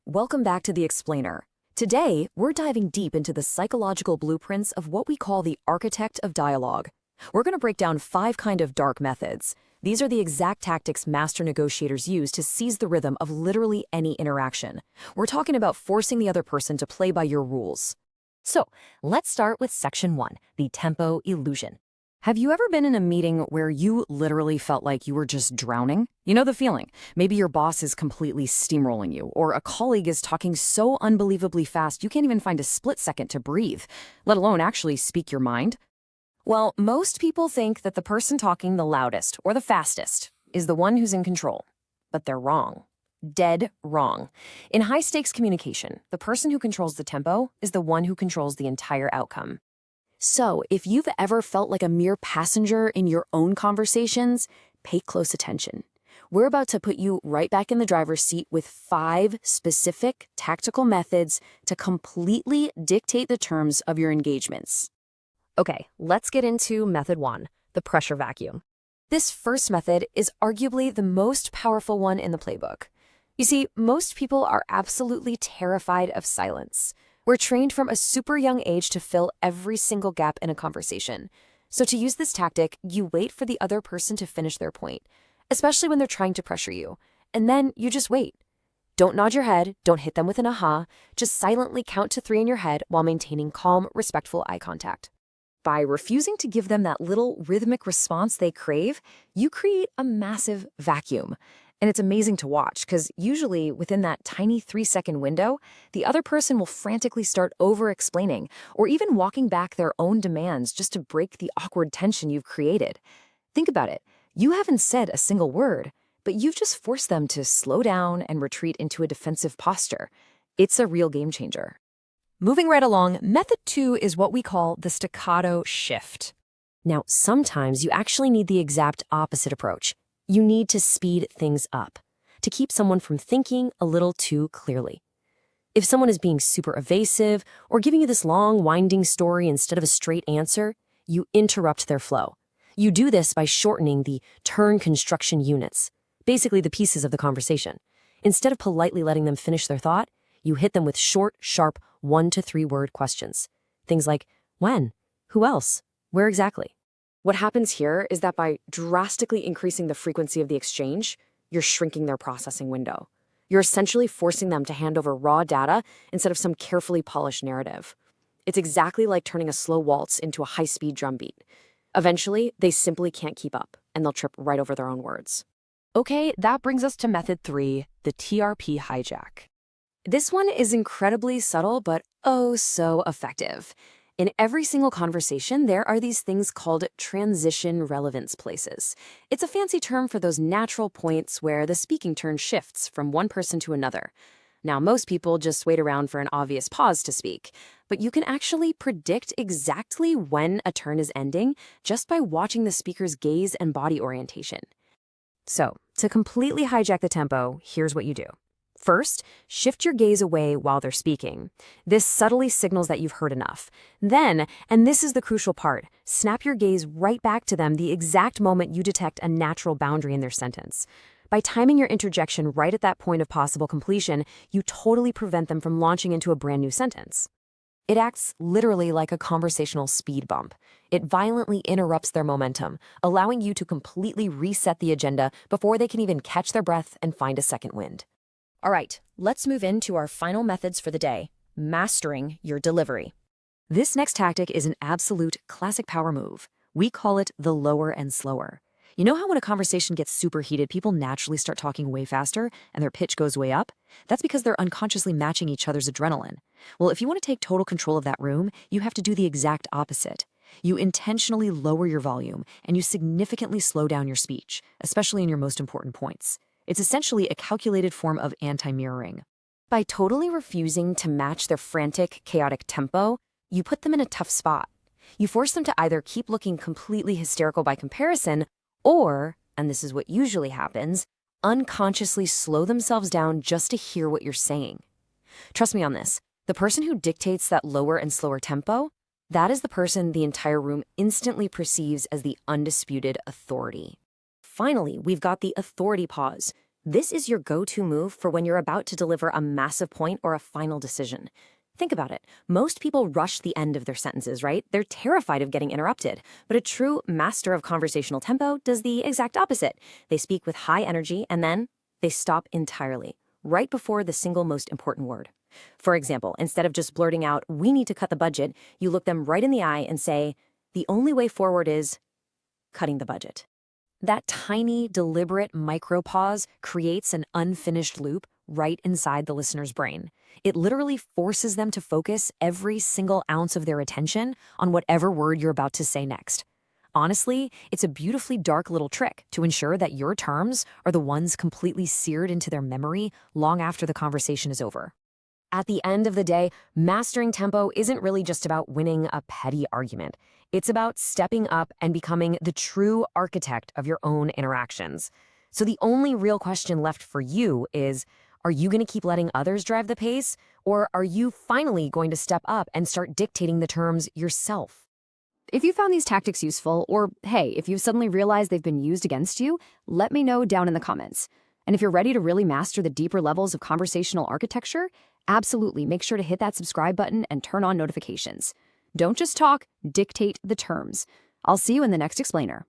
welcome back to The Explainer. Today, we're diving deep into the psychological blueprints of what we call the architect of dialogue. We're going to break down 5 kind of dark methods. These are the exact tactics master negotiators use to seize the rhythm of literally any interaction. We're talking about forcing the other person to play by your rules. So, let's start with section 1, the tempo illusion. Have you ever been in a meeting where you literally felt like you were just drowning? You know the feeling. Maybe your boss is completely steamrolling you, or a colleague is talking so unbelievably fast you can't even find a split second to breathe, let alone actually speak your mind. Well, most people think that the person talking the loudest or the fastest is the one who's in control. But they're wrong. Dead wrong. In high-stakes communication, the person who controls the tempo is the one who controls the entire outcome. So, if you've ever felt like a mere passenger in your own conversations, pay close attention. We're about to put you right back in the driver's seat with 5 specific tactical methods to completely dictate the terms of your engagements. Okay, let's get into method 1, the pressure vacuum. This first method is arguably the most powerful one in the playbook. You see, most people are absolutely terrified of silence. We're trained from a super young age to fill every single gap in a conversation. So to use this tactic, you wait for the other person to finish their point, especially when they're trying to pressure you. And then you just wait. Don't nod your head, don't hit them with an aha, just silently count to 3 in your head while maintaining calm, respectful eye contact. By refusing to give them that little rhythmic response they crave, you create a massive vacuum. And it's amazing to watch because usually within that tiny 3-second window, the other person will frantically start over-explaining or even walking back their own demands just to break the awkward tension you've created. Think about it. You haven't said a single word, but you've just forced them to slow down and retreat into a defensive posture. It's a real game changer. Moving right along, method 2 is what we call the staccato shift. Now, sometimes you actually need the exact opposite approach. You need to speed things up to keep someone from thinking a little too clearly. If someone is being super evasive or giving you this long, winding story instead of a straight answer, you interrupt their flow. You do this by shortening the turn construction units, basically the pieces of the conversation. Instead of politely letting them finish their thought, you hit them with short, sharp 1 to 3 word questions. Things like, when? Who else? Where exactly? What happens here is that by drastically increasing the frequency of the exchange, you're shrinking their processing window. You're essentially forcing them to hand over raw data instead of some carefully polished narrative. It's exactly like turning a slow waltz into a high-speed drumbeat. Eventually, they simply can't keep up, and they'll trip right over their own words. Okay, that brings us to method 3, the TRP Hijack. This one is incredibly subtle, but oh so effective. In every single conversation, there are these things called transition relevance places. It's a fancy term for those natural points where the speaking turn shifts from one person to another. Now, most people just wait around for an obvious pause to speak, but you can actually predict exactly when a turn is ending just by watching the speaker's gaze and body orientation. So, to completely hijack the tempo, here's what you do. First, shift your gaze away while they're speaking. This subtly signals that you've heard enough. Then, and this is the crucial part, snap your gaze right back to them the exact moment you detect a natural boundary in their sentence. By timing your interjection right at that point of possible completion, you totally prevent them from launching into a brand new sentence. It acts literally like a conversational speed bump. It violently interrupts their momentum, allowing you to completely reset the agenda before they can even catch their breath and find a second wind. All right, let's move into our final methods for the day, mastering your delivery. This next tactic is an absolute classic power move. We call it the lower and slower. You know how when a conversation gets super heated, people naturally start talking way faster and their pitch goes way up? That's because they're unconsciously matching each other's adrenaline. Well, if you want to take total control of that room, you have to do the exact opposite. You intentionally lower your volume and you significantly slow down your speech, especially in your most important points. It's essentially a calculated form of anti-mirroring. By totally refusing to match their frantic, chaotic tempo, you put them in a tough spot. You force them to either keep looking completely hysterical by comparison, or, and this is what usually happens, unconsciously slow themselves down just to hear what you're saying. Trust me on this, the person who dictates that lower and slower tempo, that is the person the entire room instantly perceives as the undisputed authority. Finally, we've got the authority pause. This is your go-to move for when you're about to deliver a massive point or a final decision. Think about it. Most people rush the end of their sentences, right? They're terrified of getting interrupted. But a true master of conversational tempo does the exact opposite. They speak with high energy and then they stop entirely, right before the single most important word. For example, instead of just blurting out, "We need to cut the budget," you look them right in the eye and say, "The only way forward is cutting the budget." That tiny, deliberate micro-pause creates an unfinished loop right inside the listener's brain. It literally forces them to focus every single ounce of their attention on whatever word you're about to say next. Honestly, it's a beautifully dark little trick to ensure that your terms are the ones completely seared into their memory long after the conversation is over. At the end of the day, mastering tempo isn't really just about winning a petty argument. It's about stepping up and becoming the true architect of your own interactions. So the only real question left for you is, are you going to keep letting others drive the pace, or are you finally going to step up and start dictating the terms yourself? If you found these tactics useful, or hey, if you've suddenly realized they've been used against you, let me know down in the comments. And if you're ready to really master the deeper levels of conversational architecture, absolutely make sure to hit that subscribe button and turn on notifications. Don't just talk, dictate the terms. I'll see you in the next explainer.